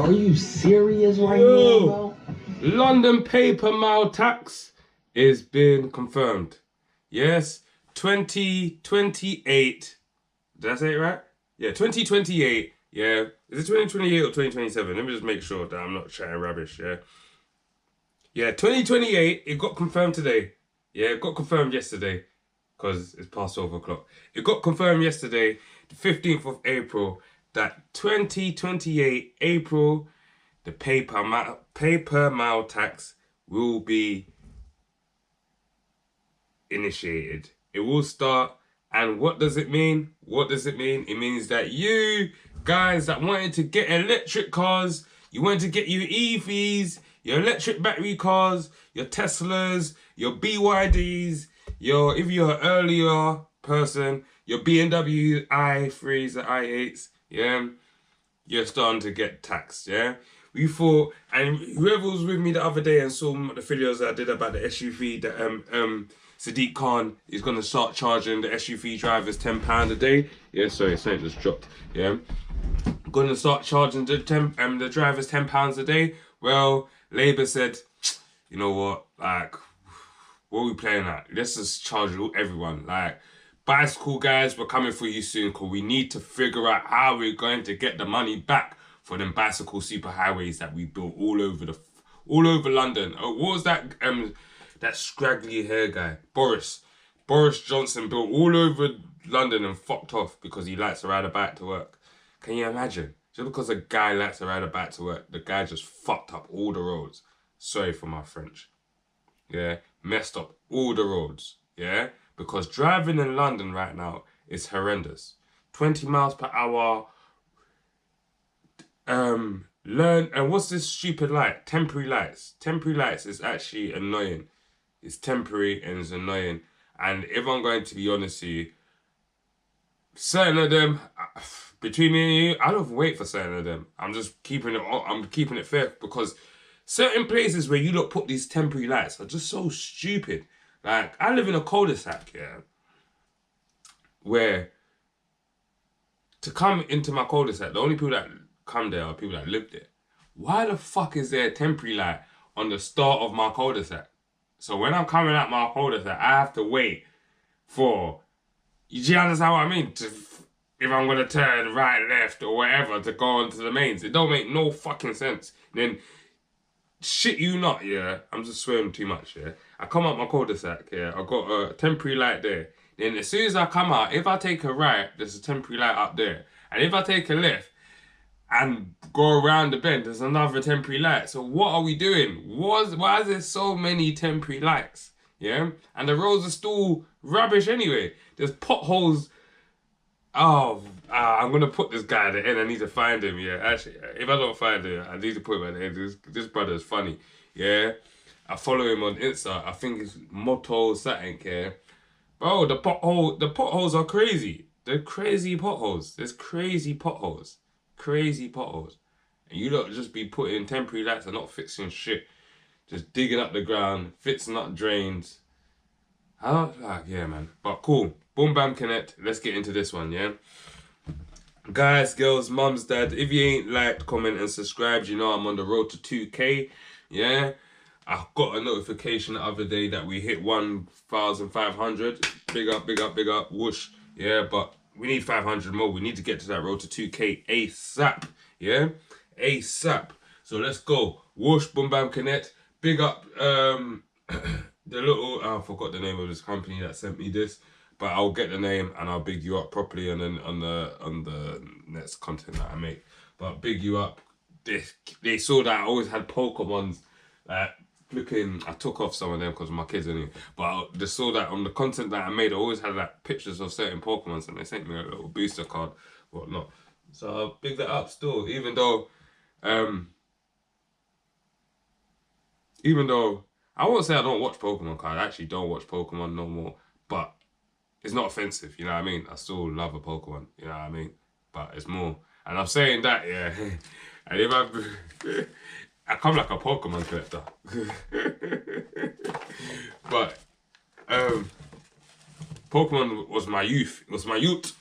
Bro, are you serious right now, bro? London paper mile tax is being confirmed. Yes, 2028. Did I say it right? Yeah, 2028. Yeah, is it 2028 or 2027? Let me just make sure that I'm not chatting rubbish. Yeah, 2028. It got confirmed today. Yeah, it got confirmed yesterday because it's past 12 o'clock. It got confirmed yesterday, the 15th of April, that 2028 April, the paper mile tax will be initiated. It will start. And what does it mean? What does it mean? It means that you guys that wanted to get electric cars, you wanted to get your EVs, your electric battery cars, your Teslas, your BYDs, if you're an earlier person, your BMW i3s and i8s, yeah, you're starting to get taxed, yeah? We thought, and whoever was with me the other day and saw the videos I did about the SUV, that Sadiq Khan is going to start charging the SUV drivers £10 a day. Yeah, sorry, something just dropped. Yeah, going to start charging the drivers £10 a day. Well, Labour said, you know what, like, what are we playing at? Let's just charge everyone. Like, bicycle guys, we're coming for you soon because we need to figure out how we're going to get the money back for them bicycle superhighways that we built all over London. What was that that scraggly hair guy? Boris Johnson built all over London and fucked off because he likes to ride a bike to work. Can you imagine? Just because a guy likes to ride a bike to work, the guy just fucked up all the roads. Sorry for my French. Yeah, messed up all the roads. Yeah, because driving in London right now is horrendous. 20 miles per hour. And what's this stupid light? Temporary lights. Temporary lights is actually annoying. It's temporary and it's annoying. And if I'm going to be honest with you, certain of them, between me and you, I don't wait for certain of them. I'm keeping it fair because certain places where you lot put these temporary lights are just so stupid. Like, I live in a cul-de-sac, yeah, where to come into my cul-de-sac, the only people that come there are people that live there. Why the fuck is there a temporary light on the start of my cul-de-sac? So when I'm coming out my cul-de-sac, I have to wait for, do you understand what I mean? If I'm going to turn right, left, or whatever to go onto the mains. It don't make no fucking sense. Then, shit you not, yeah, I'm just swearing too much, yeah. I come out my cul-de-sac, yeah, I got a temporary light there. Then as soon as I come out, if I take a right, there's a temporary light up there. And if I take a left and go around the bend, there's another temporary light. So what are we doing? Why is there so many temporary lights? Yeah? And the roads are still rubbish anyway. There's potholes. Oh, I'm going to put this guy at the end. I need to find him, yeah. Actually, if I don't find him, I need to put him at the end. This brother is funny, yeah. I follow him on Insta. I think it's Motto something, yeah. Bro, the potholes are crazy. They're crazy potholes. There's crazy potholes. Crazy potholes. And you lot just be putting temporary lights and not fixing shit. Just digging up the ground, fixing up drains. I don't like, yeah, man. But cool. Boom Bam Connect. Let's get into this one, yeah? Guys, girls, mums, dad, if you ain't liked, comment and subscribed, you know I'm on the road to 2K, yeah? I got a notification the other day that we hit 1,500. Big up, big up, big up, whoosh, yeah? But we need 500 more. We need to get to that road to 2K ASAP, yeah? ASAP. So let's go. Whoosh, Boom Bam Connect. Big up the little, I forgot the name of this company that sent me this, but I'll get the name and I'll big you up properly and then on the next content that I make. But big you up. They saw that I always had Pokemons flipping. I took off some of them because of my kids anyway. But they saw that on the content that I made, I always had like pictures of certain Pokemons and they sent me a little booster card, whatnot. So I'll big that up still, even though I won't say I don't watch Pokemon cards. I actually don't watch Pokemon no more. But it's not offensive, you know what I mean? I still love a Pokemon, you know what I mean? But it's more. And I'm saying that, yeah. And if I come like a Pokemon collector. But Pokemon was my youth. It was my youth.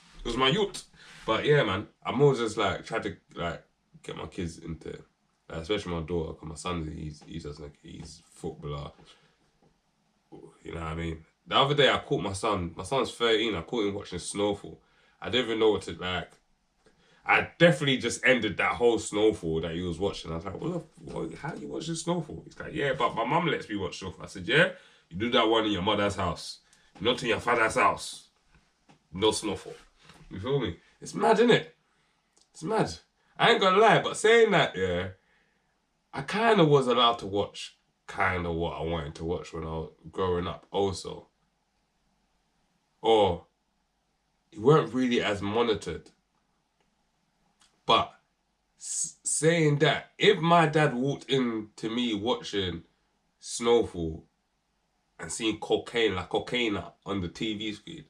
But yeah, man, I'm always just like trying to like get my kids into, especially my daughter, because my son, he's footballer. You know what I mean? The other day I caught my son's 13, I caught him watching Snowfall. I didn't even know what to, like, I definitely just ended that whole Snowfall that he was watching. I was like, how you watching Snowfall? He's like, yeah, but my mum lets me watch Snowfall. I said, yeah, you do that one in your mother's house, not in your father's house. No Snowfall. You feel me? It's mad, innit? It's mad. I ain't gonna lie, but saying that, yeah, I kind of was allowed to watch kind of what I wanted to watch when I was growing up also. Or you weren't really as monitored. But saying that, if my dad walked into me watching Snowfall and seeing cocaine on the TV screen,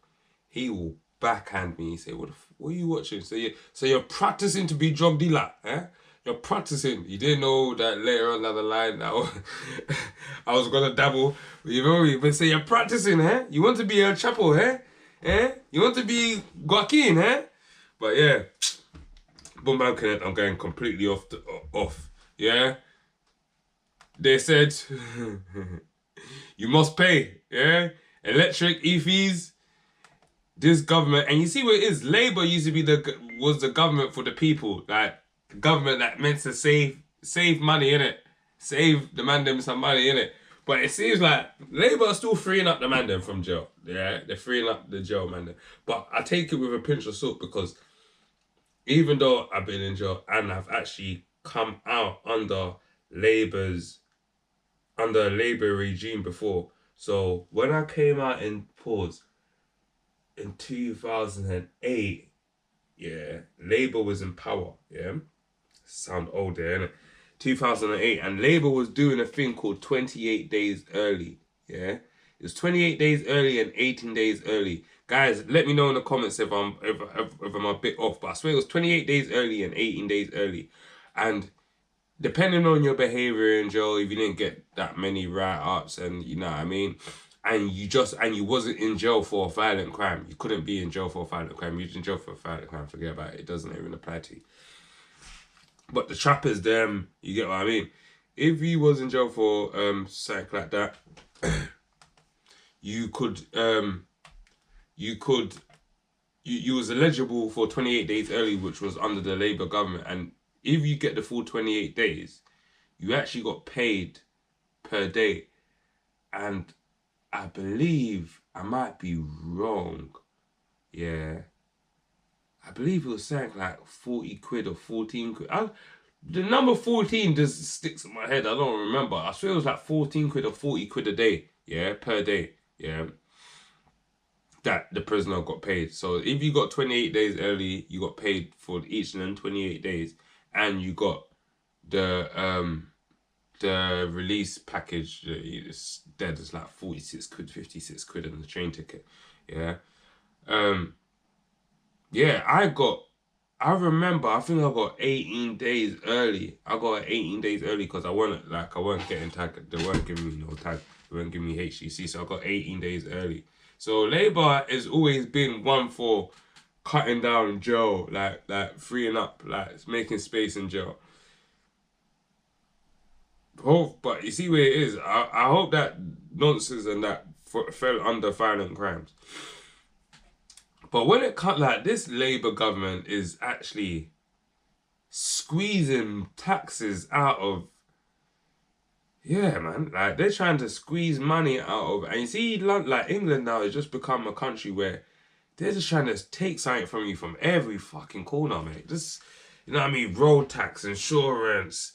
he will backhand me and say, what are you watching? So you're practicing to be drug dealer, eh? You're practicing. You didn't know that later on down the line I was gonna dabble. You know me? But say you're practicing, eh? You want to be a Chapo, eh? Eh? You want to be Joaquin, eh? But yeah, Boom Bam Connect, I'm going completely off. Yeah? They said you must pay, yeah? Electric, e-fees, this government, and you see what it is, Labour used to be was the government for the people, like government that meant to save money, innit? Save the man them some money, innit? But it seems like Labour are still freeing up the man them from jail. Yeah, they're freeing up the jail man them. But I take it with a pinch of salt, because even though I've been in jail and I've actually come out under Labour regime before. So when I came out in 2008, yeah, Labour was in power, yeah? Sound old there, innit? 2008, and Labour was doing a thing called 28 days early, yeah? It was 28 days early and 18 days early. Guys, let me know in the comments if I'm a bit off, but I swear it was 28 days early and 18 days early. And depending on your behaviour in jail, if you didn't get that many write-ups, and you know what I mean, and you wasn't in jail for a violent crime, you couldn't be in jail for a violent crime. You're in jail for a violent crime, forget about it. It doesn't even apply to you. But the trappers, them, you get what I mean. If you was in jail for something like that, you was eligible for 28 days early, which was under the Labour government. And if you get the full 28 days, you actually got paid per day. And I believe, I might be wrong, yeah, I believe it was saying like 40 quid or 14 quid. The number 14 just sticks in my head. I don't remember. I swear it was like 14 quid or 40 quid a day. Yeah, per day. Yeah. That the prisoner got paid. So if you got 28 days early, you got paid for each of them 28 days. And you got the release package. It's dead. It's like 46 quid, 56 quid on the train ticket. Yeah. Yeah, I remember, I think I got 18 days early. I got 18 days early because I weren't getting tagged. They weren't giving me no tag. They weren't giving me HCC, so I got 18 days early. So Labour has always been one for cutting down jail, like freeing up, like making space in jail. But you see where it is. I hope that nonsense and that fell under violent crimes. But when it comes, like, this Labour government is actually squeezing taxes out of, yeah, man, like, they're trying to squeeze money out of, and you see, like, England now has just become a country where they're just trying to take something from you from every fucking corner, mate. Just, you know what I mean, road tax, insurance,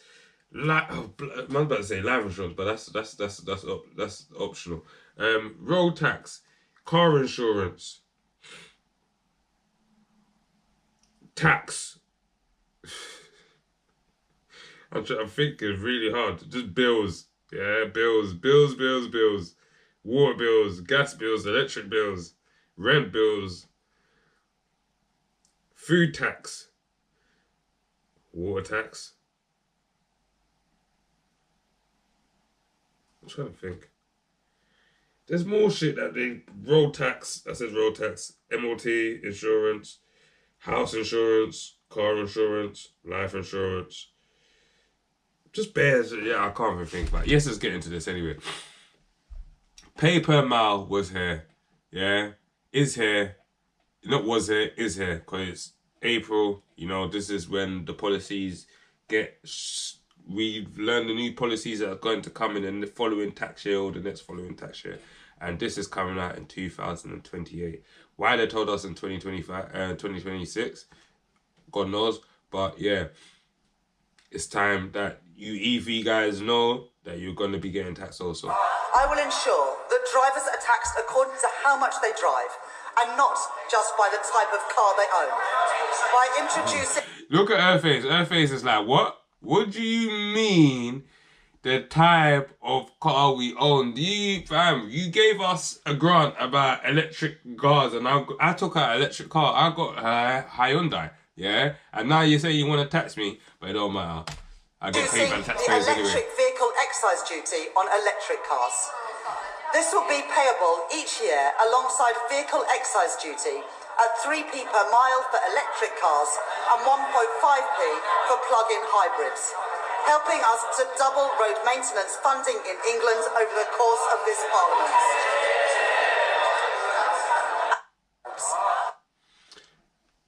I'm about to say life insurance, but that's optional. Road tax, car insurance, tax. I'm thinking really hard. Just bills. Yeah, bills. Water bills, gas bills, electric bills, rent bills, food tax, water tax. I'm trying to think. There's more shit that road tax, that says road tax, MOT, insurance, house insurance, car insurance, life insurance. Just bears, yeah, I can't even think about it. Yes, let's get into this anyway. Pay per mile was here, yeah, is here, not was here, is here, because it's April, you know, this is when the policies get, we've learned the new policies that are going to come in the following tax year or the next following tax year, and this is coming out in 2028. Why they told us in 2026, God knows, but yeah, it's time that you EV guys know that you're going to be getting taxed also. I will ensure that drivers are taxed according to how much they drive and not just by the type of car they own. By introducing... Look at her face. Her face is like, what? What do you mean the type of car we own? You gave us a grant about electric cars and I took her electric car. I got her Hyundai, yeah? And now you say you want to tax me, but it don't matter. I get paid by the taxpayers anyway. Electric vehicle excise duty on electric cars. This will be payable each year alongside vehicle excise duty at 3p per mile for electric cars and 1.5p for plug-in hybrids, helping us to double road maintenance funding in England over the course of this Parliament.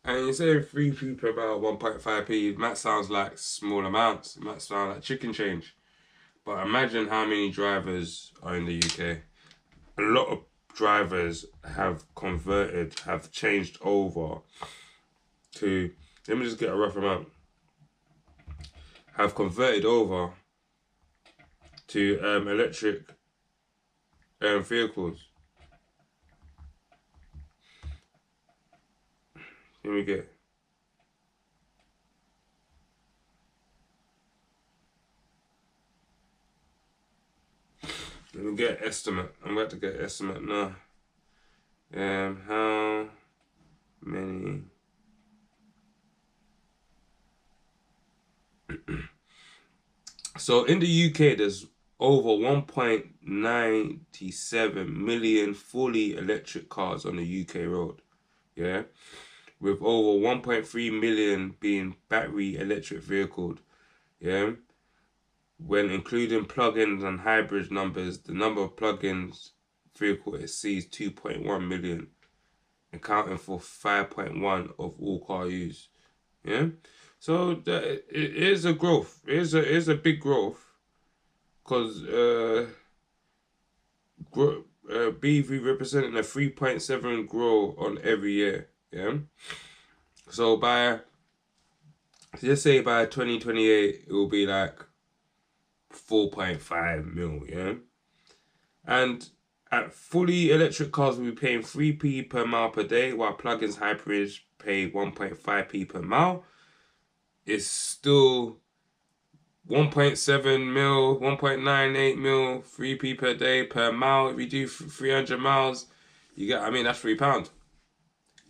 And you say 3p per mile, 1.5p, that sounds like small amounts. It might sound like chicken change. But imagine how many drivers are in the UK. A lot of drivers have converted, have changed over to, let me just get a rough amount, have converted over to electric vehicles. Let me get... Let me get an estimate. I'm about to get an estimate now. How many... So in the UK, there's over 1.97 million fully electric cars on the UK road. Yeah? With over 1.3 million being battery electric vehicles. Yeah? When including plug-ins and hybrid numbers, the number of plug-ins vehicle exceeds 2.1 million, accounting for 5.1% of all car use. Yeah, so it is a growth. It is a big growth, because BEV representing a 3.7% growth on every year. Yeah, so let's say by 2028 it will be like 4.5 mil, yeah? And at fully electric cars, we'll be paying 3p per mile per day, while plug-ins hybrids pay 1.5p per mile. It's still 1.7 mil, 1.98 mil, 3p per day per mile. If you do 300 miles, you get, I mean, that's £3.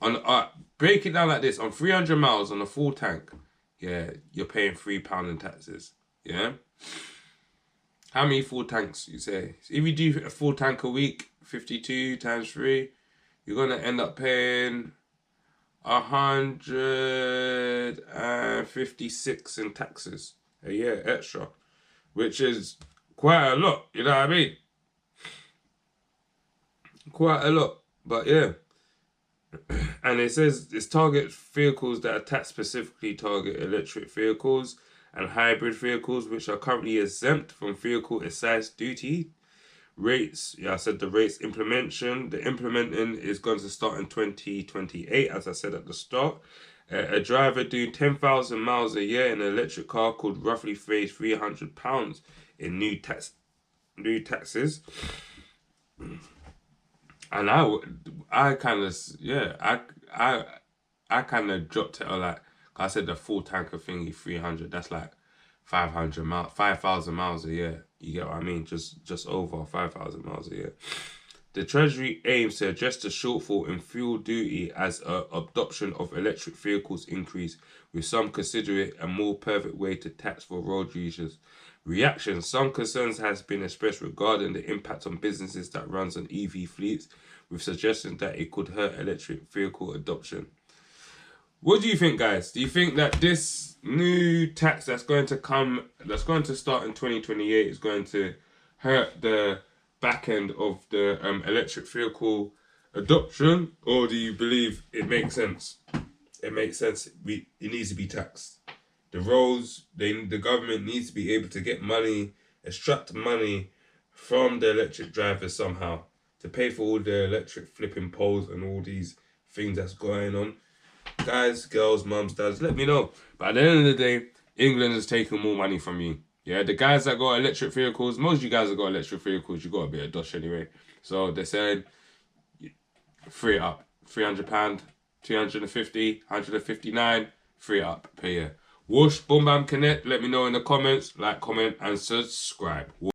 On break it down like this, on 300 miles on a full tank, yeah, you're paying £3 in taxes, yeah? How many full tanks, you say? So if you do a full tank a week, 52 times 3, you're going to end up paying 156 in taxes a year extra, which is quite a lot, you know what I mean? Quite a lot, but yeah. And it says it's target vehicles that are tax specifically target electric vehicles and hybrid vehicles, which are currently exempt from vehicle excise duty. Rates, yeah, I said the rates implementation. The implementing is going to start in 2028, as I said at the start. A driver doing 10,000 miles a year in an electric car could roughly face £300 in new taxes. And I kind of, yeah, I kind of dropped it, like, I said the full tanker thingy 300, that's like 5,000 miles a year. You get what I mean? Just over 5,000 miles a year. The Treasury aims to address the shortfall in fuel duty as adoption of electric vehicles increase, with some consider it a more perfect way to tax for road users. Reaction: some concerns has been expressed regarding the impact on businesses that runs on EV fleets, with suggestions that it could hurt electric vehicle adoption. What do you think, guys? Do you think that this new tax that's going to start in 2028 is going to hurt the back end of the electric vehicle adoption, or do you believe it makes sense? It makes sense. It needs to be taxed. The roads, the government needs to be able to get money, extract money from the electric drivers somehow to pay for all the electric flipping poles and all these things that's going on. Guys, girls, mums, dads, let me know. But at the end of the day, England is taking more money from you. Yeah, the guys that got electric vehicles, most of you guys that got electric vehicles, you got a bit of dosh anyway. So they said, free it up. £300, 250, 159, free it up per year. Whoosh, boom, bam, connect. Let me know in the comments. Like, comment, and subscribe.